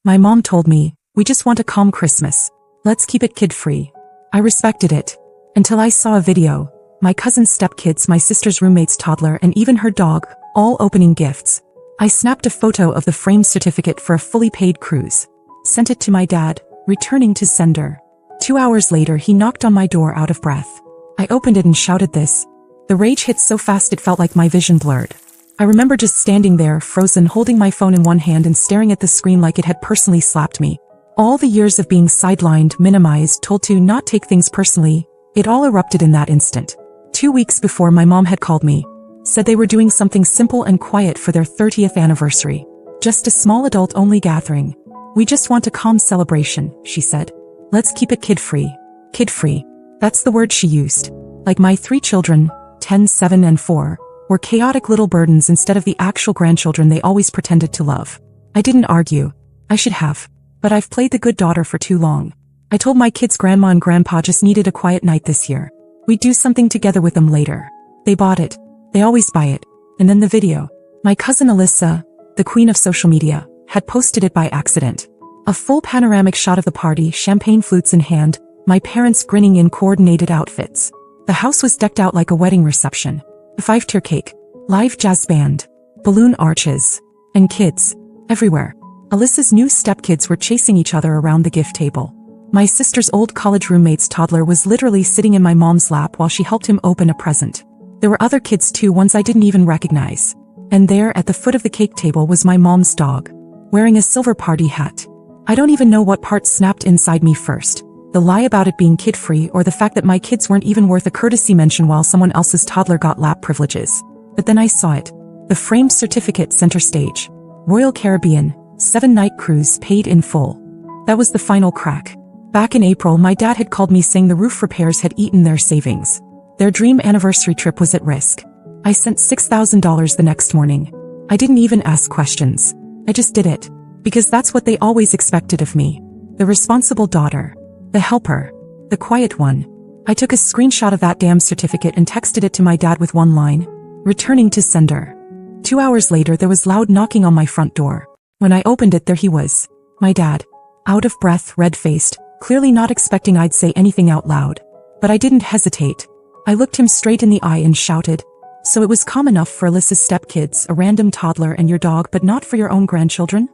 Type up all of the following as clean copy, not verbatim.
My mom told me, "We just want a calm Christmas. Let's keep it kid-free." I respected it. Until I saw a video. My cousin's stepkids, my sister's roommate's toddler, and even her dog, all opening gifts. I snapped a photo of the framed certificate for a fully paid cruise. Sent it to my dad, returning to sender. 2 hours later, he knocked on my door out of breath. I opened it and shouted this. The rage hit so fast it felt like my vision blurred. I remember just standing there, frozen, holding my phone in one hand and staring at the screen like it had personally slapped me. All the years of being sidelined, minimized, told to not take things personally, it all erupted in that instant. 2 weeks before, my mom had called me. Said they were doing something simple and quiet for their 30th anniversary. Just a small adult-only gathering. "We just want a calm celebration," she said. "Let's keep it kid-free." Kid-free. That's the word she used. Like my 3 children, 10, 7, and 4, were chaotic little burdens instead of the actual grandchildren they always pretended to love. I didn't argue. I should have. But I've played the good daughter for too long. I told my kids grandma and grandpa just needed a quiet night this year. We'd do something together with them later. They bought it. They always buy it. And then the video. My cousin Alyssa, the queen of social media, had posted it by accident. A full panoramic shot of the party, champagne flutes in hand, my parents grinning in coordinated outfits. The house was decked out like a wedding reception. A 5-tier cake, live jazz band, balloon arches, and kids. Everywhere. Alyssa's new stepkids were chasing each other around the gift table. My sister's old college roommate's toddler was literally sitting in my mom's lap while she helped him open a present. There were other kids too, ones I didn't even recognize. And there at the foot of the cake table was my mom's dog, wearing a silver party hat. I don't even know what part snapped inside me first. The lie about it being kid-free, or the fact that my kids weren't even worth a courtesy mention while someone else's toddler got lap privileges. But then I saw it. The framed certificate, center stage. Royal Caribbean, 7-night cruise, paid in full. That was the final crack. Back in April, my dad had called me saying the roof repairs had eaten their savings. Their dream anniversary trip was at risk. I sent $6,000 the next morning. I didn't even ask questions. I just did it. Because that's what they always expected of me. The responsible daughter. The helper. The quiet one. I took a screenshot of that damn certificate and texted it to my dad with one line. Returning to sender. 2 hours later, there was loud knocking on my front door. When I opened it, there he was. My dad. Out of breath, red-faced. Clearly not expecting I'd say anything out loud. But I didn't hesitate. I looked him straight in the eye and shouted, "So it was calm enough for Alyssa's stepkids, a random toddler and your dog, but not for your own grandchildren?"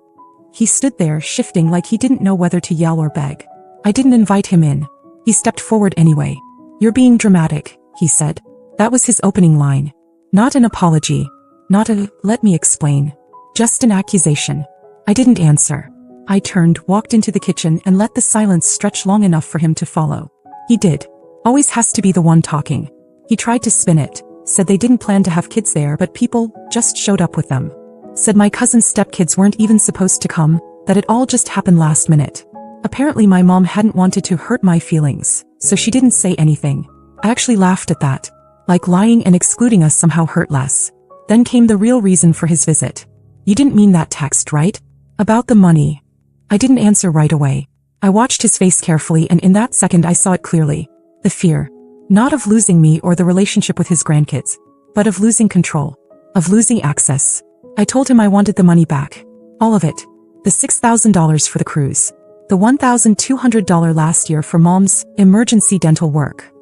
He stood there, shifting like he didn't know whether to yell or beg. I didn't invite him in. He stepped forward anyway. "You're being dramatic," he said. That was his opening line. Not an apology. Not a, "let me explain." Just an accusation. I didn't answer. I turned, walked into the kitchen, and let the silence stretch long enough for him to follow. He did. Always has to be the one talking. He tried to spin it. Said they didn't plan to have kids there, but people just showed up with them. Said my cousin's stepkids weren't even supposed to come, that it all just happened last minute. Apparently my mom hadn't wanted to hurt my feelings, so she didn't say anything. I actually laughed at that. Like lying and excluding us somehow hurt less. Then came the real reason for his visit. "You didn't mean that text, right? About the money." I didn't answer right away. I watched his face carefully, and in that second I saw it clearly. The fear. Not of losing me or the relationship with his grandkids, but of losing control. Of losing access. I told him I wanted the money back. All of it. The $6,000 for the cruise. The $1,200 last year for mom's emergency dental work.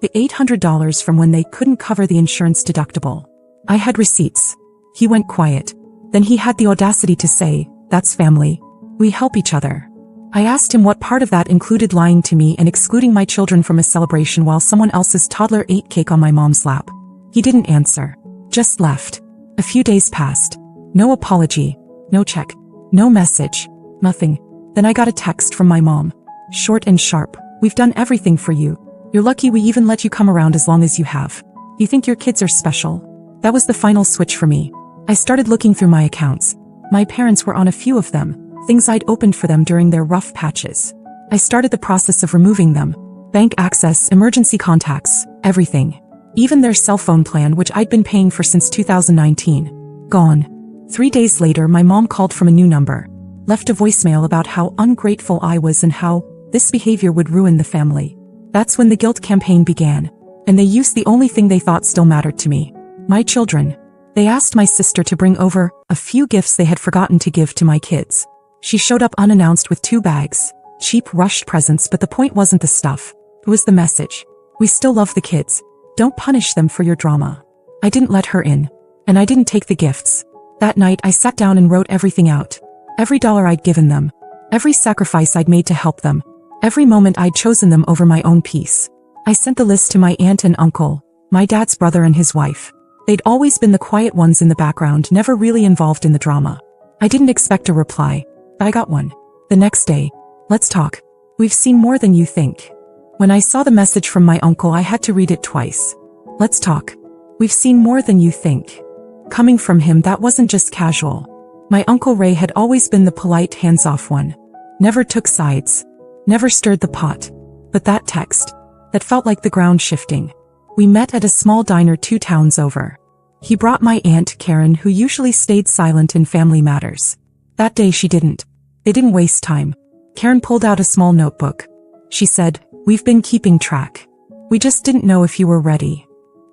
The $800 from when they couldn't cover the insurance deductible. I had receipts. He went quiet. Then he had the audacity to say, "That's family. We help each other." I asked him what part of that included lying to me and excluding my children from a celebration while someone else's toddler ate cake on my mom's lap. He didn't answer. Just left. A few days passed. No apology. No check. No message. Nothing. Then I got a text from my mom. Short and sharp. "We've done everything for you. You're lucky we even let you come around as long as you have. You think your kids are special?" That was the final switch for me. I started looking through my accounts. My parents were on a few of them. Things I'd opened for them during their rough patches. I started the process of removing them. Bank access, emergency contacts, everything. Even their cell phone plan, which I'd been paying for since 2019. Gone. 3 days later, my mom called from a new number. Left a voicemail about how ungrateful I was and how this behavior would ruin the family. That's when the guilt campaign began. And they used the only thing they thought still mattered to me. My children. They asked my sister to bring over a few gifts they had forgotten to give to my kids. She showed up unannounced with 2 bags. Cheap, rushed presents, but the point wasn't the stuff. It was the message. We still love the kids. Don't punish them for your drama. I didn't let her in. And I didn't take the gifts. That night I sat down and wrote everything out. Every dollar I'd given them. Every sacrifice I'd made to help them. Every moment I'd chosen them over my own peace. I sent the list to my aunt and uncle, my dad's brother and his wife. They'd always been the quiet ones in the background, never really involved in the drama. I didn't expect a reply, but I got one. The next day, let's talk. We've seen more than you think. When I saw the message from my uncle, I had to read it twice. Let's talk. We've seen more than you think. Coming from him, that wasn't just casual. My Uncle Ray had always been the polite, hands-off one. Never took sides. Never stirred the pot. But that text, that felt like the ground shifting. We met at a small diner 2 towns over. He brought my Aunt Karen, who usually stayed silent in family matters. That day she didn't. They didn't waste time. Karen pulled out a small notebook. She said, "We've been keeping track. We just didn't know if you were ready."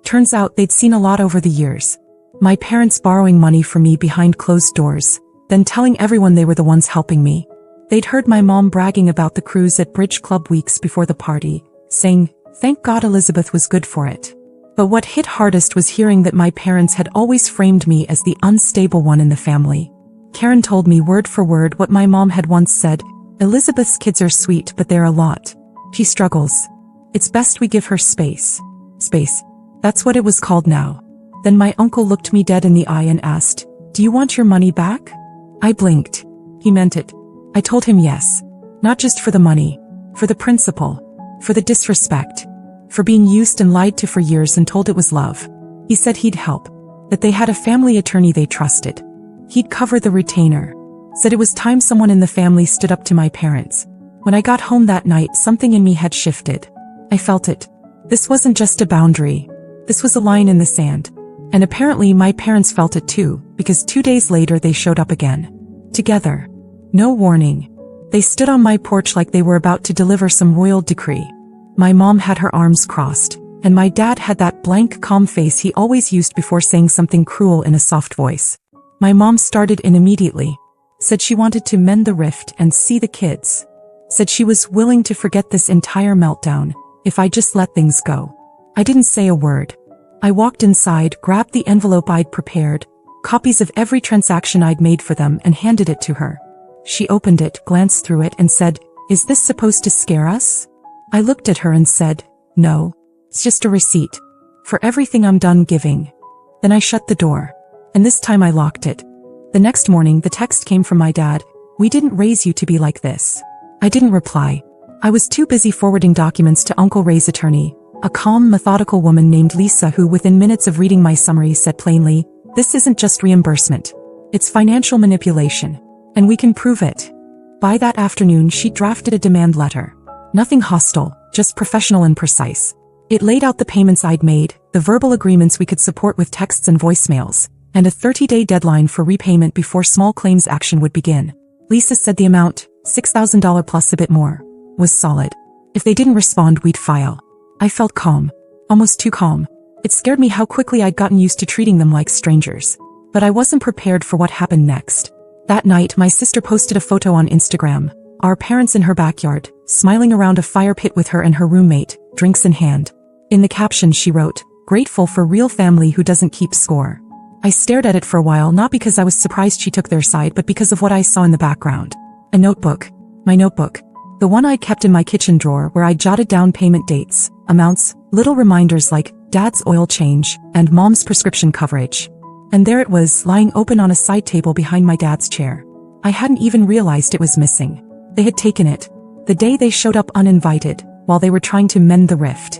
Turns out they'd seen a lot over the years. My parents borrowing money from me behind closed doors, then telling everyone they were the ones helping me. They'd heard my mom bragging about the cruise at Bridge Club weeks before the party, saying, "Thank God Elizabeth was good for it." But what hit hardest was hearing that my parents had always framed me as the unstable one in the family. Karen told me word for word what my mom had once said, "Elizabeth's kids are sweet, but they're a lot. She struggles. It's best we give her space." Space. That's what it was called now. Then my uncle looked me dead in the eye and asked, "Do you want your money back?" I blinked. He meant it. I told him yes. Not just for the money. For the principle. For the disrespect. For being used and lied to for years and told it was love. He said he'd help. That they had a family attorney they trusted. He'd cover the retainer. Said it was time someone in the family stood up to my parents. When I got home that night, something in me had shifted. I felt it. This wasn't just a boundary. This was a line in the sand. And apparently my parents felt it too, because 2 days later they showed up again. Together. No warning. They stood on my porch like they were about to deliver some royal decree. My mom had her arms crossed, and my dad had that blank, calm face he always used before saying something cruel in a soft voice. My mom started in immediately. Said she wanted to mend the rift and see the kids. Said she was willing to forget this entire meltdown, if I just let things go. I didn't say a word. I walked inside, grabbed the envelope I'd prepared, copies of every transaction I'd made for them, and handed it to her. She opened it, glanced through it, and said, "Is this supposed to scare us?" I looked at her and said, "No. It's just a receipt. For everything I'm done giving." Then I shut the door. And this time I locked it. The next morning the text came from my dad, "We didn't raise you to be like this." I didn't reply. I was too busy forwarding documents to Uncle Ray's attorney, a calm, methodical woman named Lisa who within minutes of reading my summary said plainly, "This isn't just reimbursement. It's financial manipulation. And we can prove it." By that afternoon she drafted a demand letter. Nothing hostile, just professional and precise. It laid out the payments I'd made, the verbal agreements we could support with texts and voicemails, and a 30-day deadline for repayment before small claims action would begin. Lisa said the amount, $6,000 plus a bit more, was solid. If they didn't respond, we'd file. I felt calm. Almost too calm. It scared me how quickly I'd gotten used to treating them like strangers. But I wasn't prepared for what happened next. That night my sister posted a photo on Instagram, our parents in her backyard, smiling around a fire pit with her and her roommate, drinks in hand. In the caption she wrote, "Grateful for real family who doesn't keep score." I stared at it for a while, not because I was surprised she took their side, but because of what I saw in the background. A notebook. My notebook. The one I kept in my kitchen drawer where I jotted down payment dates, amounts, little reminders like Dad's oil change and Mom's prescription coverage. And there it was, lying open on a side table behind my dad's chair. I hadn't even realized it was missing. They had taken it. The day they showed up uninvited, while they were trying to mend the rift.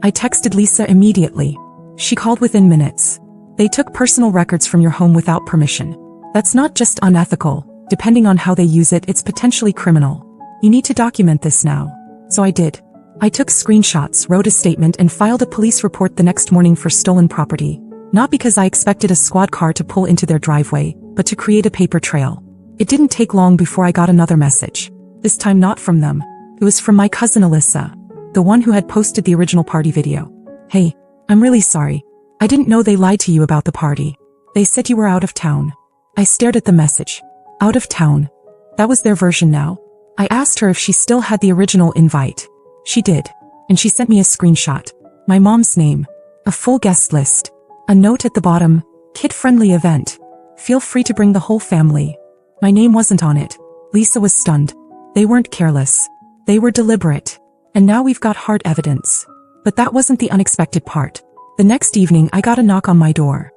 I texted Lisa immediately. She called within minutes. They took personal records from your home without permission. That's not just unethical. Depending on how they use it, it's potentially criminal. You need to document this now. So I did. I took screenshots, wrote a statement, and filed a police report the next morning for stolen property. Not because I expected a squad car to pull into their driveway, but to create a paper trail. It didn't take long before I got another message. This time not from them. It was from my cousin Alyssa, the one who had posted the original party video. "Hey, I'm really sorry. I didn't know they lied to you about the party. They said you were out of town." I stared at the message. Out of town. That was their version now. I asked her if she still had the original invite. She did. And she sent me a screenshot. My mom's name. A full guest list. A note at the bottom, kid-friendly event. Feel free to bring the whole family. My name wasn't on it. Lisa was stunned. They weren't careless. They were deliberate. And now we've got hard evidence. But that wasn't the unexpected part. The next evening I got a knock on my door.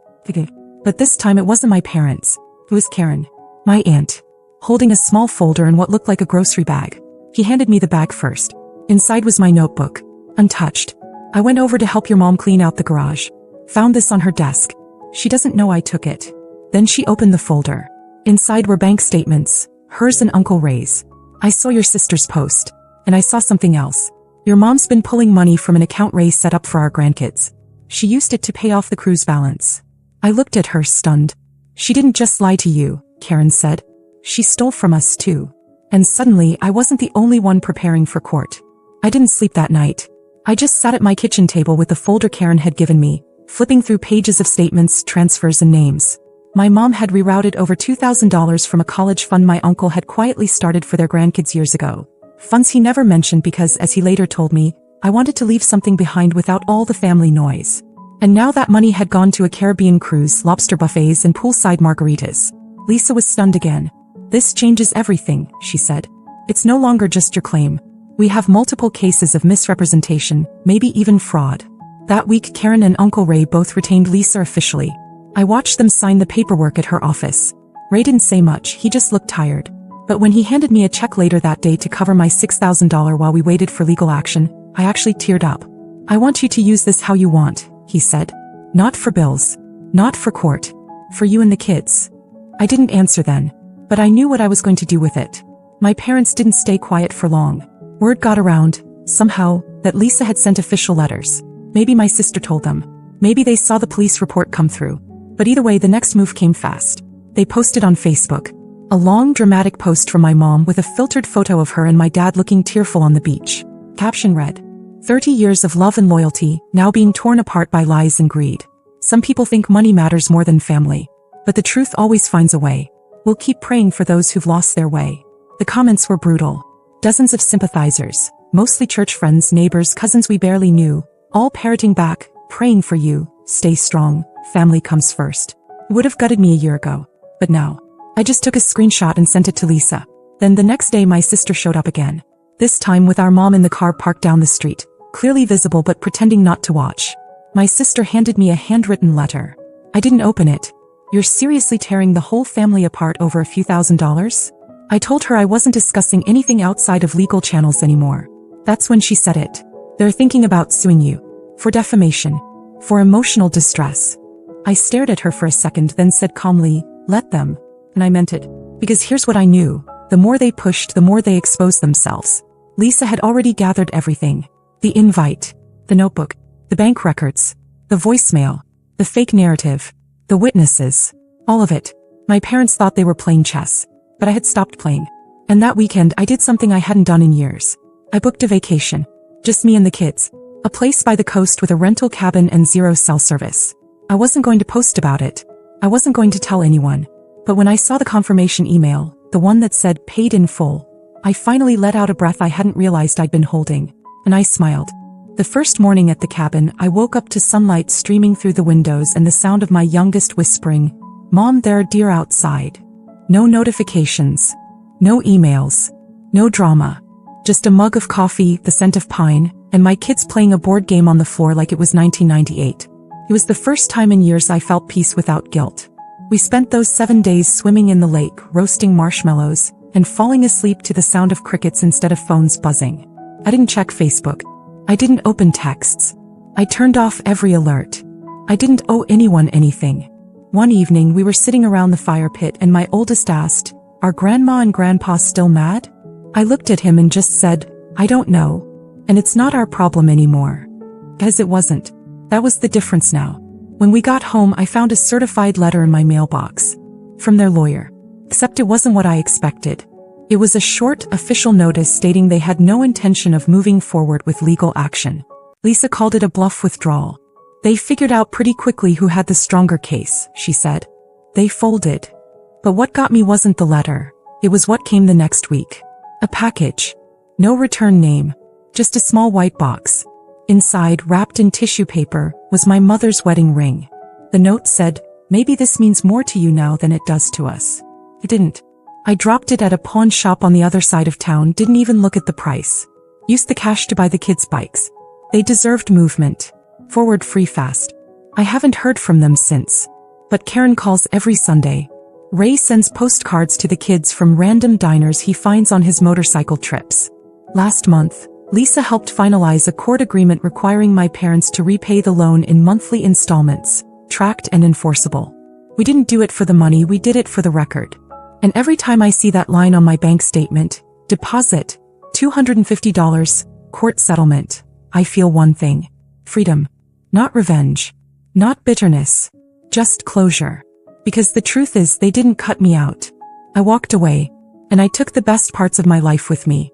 But this time it wasn't my parents. It was Karen, my aunt, holding a small folder in what looked like a grocery bag. He handed me the bag first. Inside was my notebook, untouched. I went over to help your mom clean out the garage. Found this on her desk. She doesn't know I took it. Then she opened the folder. Inside were bank statements, hers and Uncle Ray's. I saw your sister's post. And I saw something else. Your mom's been pulling money from an account Ray set up for our grandkids. She used it to pay off the cruise balance. I looked at her, stunned. She didn't just lie to you, Karen said. She stole from us too. And suddenly I wasn't the only one preparing for court. I didn't sleep that night. I just sat at my kitchen table with the folder Karen had given me, flipping through pages of statements, transfers and names. My mom had rerouted over $2,000 from a college fund my uncle had quietly started for their grandkids years ago. Funds he never mentioned because, as he later told me, I wanted to leave something behind without all the family noise. And now that money had gone to a Caribbean cruise, lobster buffets and poolside margaritas. Lisa was stunned again. This changes everything, she said. It's no longer just your claim. We have multiple cases of misrepresentation, maybe even fraud. That week Karen and Uncle Ray both retained Lisa officially. I watched them sign the paperwork at her office. Ray didn't say much, he just looked tired. But when he handed me a check later that day to cover my $6,000 while we waited for legal action, I actually teared up. I want you to use this how you want, he said. Not for bills. Not for court. For you and the kids. I didn't answer then. But I knew what I was going to do with it. My parents didn't stay quiet for long. Word got around, somehow, that Lisa had sent official letters. Maybe my sister told them. Maybe they saw the police report come through. But either way, the next move came fast. They posted on Facebook. A long, dramatic post from my mom with a filtered photo of her and my dad looking tearful on the beach. Caption read, 30 years of love and loyalty, now being torn apart by lies and greed. Some people think money matters more than family. But the truth always finds a way. We'll keep praying for those who've lost their way. The comments were brutal. Dozens of sympathizers, mostly church friends, neighbors, cousins we barely knew, all parroting back, praying for you, stay strong, family comes first. It would have gutted me a year ago. But now, I just took a screenshot and sent it to Lisa. Then the next day my sister showed up again. This time with our mom in the car parked down the street, clearly visible but pretending not to watch. My sister handed me a handwritten letter. I didn't open it. You're seriously tearing the whole family apart over a few $1,000s? I told her I wasn't discussing anything outside of legal channels anymore. That's when she said it. They're thinking about suing you. For defamation. For emotional distress. I stared at her for a second, then said calmly, let them. And I meant it. Because here's what I knew. The more they pushed, the more they exposed themselves. Lisa had already gathered everything. The invite. The notebook. The bank records. The voicemail. The fake narrative. The witnesses. All of it. My parents thought they were playing chess. But I had stopped playing. And that weekend I did something I hadn't done in years. I booked a vacation. Just me and the kids. A place by the coast with a rental cabin and zero cell service. I wasn't going to post about it. I wasn't going to tell anyone. But when I saw the confirmation email, the one that said paid in full, I finally let out a breath I hadn't realized I'd been holding. And I smiled. The first morning at the cabin, I woke up to sunlight streaming through the windows and the sound of my youngest whispering, Mom, there are deer outside. No notifications. No emails. No drama. Just a mug of coffee, the scent of pine, and my kids playing a board game on the floor like it was 1998. It was the first time in years I felt peace without guilt. We spent those 7 days swimming in the lake, roasting marshmallows, and falling asleep to the sound of crickets instead of phones buzzing. I didn't check Facebook. I didn't open texts. I turned off every alert. I didn't owe anyone anything. One evening we were sitting around the fire pit and my oldest asked, are Grandma and Grandpa still mad? I looked at him and just said, I don't know. And it's not our problem anymore. Guys, it wasn't. That was the difference now. When we got home, I found a certified letter in my mailbox. From their lawyer. Except it wasn't what I expected. It was a short, official notice stating they had no intention of moving forward with legal action. Lisa called it a bluff withdrawal. They figured out pretty quickly who had the stronger case, she said. They folded. But what got me wasn't the letter. It was what came the next week. A package. No return name. Just a small white box. Inside, wrapped in tissue paper, was my mother's wedding ring. The note said, "Maybe this means more to you now than it does to us." It didn't. I dropped it at a pawn shop on the other side of town, didn't even look at the price. Used the cash to buy the kids' bikes. They deserved movement. Forward free fast. I haven't heard from them since. But Karen calls every Sunday. Ray sends postcards to the kids from random diners he finds on his motorcycle trips. Last month, Lisa helped finalize a court agreement requiring my parents to repay the loan in monthly installments, tracked and enforceable. We didn't do it for the money, we did it for the record. And every time I see that line on my bank statement, deposit, $250, court settlement, I feel one thing. Freedom. Not revenge. Not bitterness. Just closure. Because the truth is they didn't cut me out. I walked away, and I took the best parts of my life with me.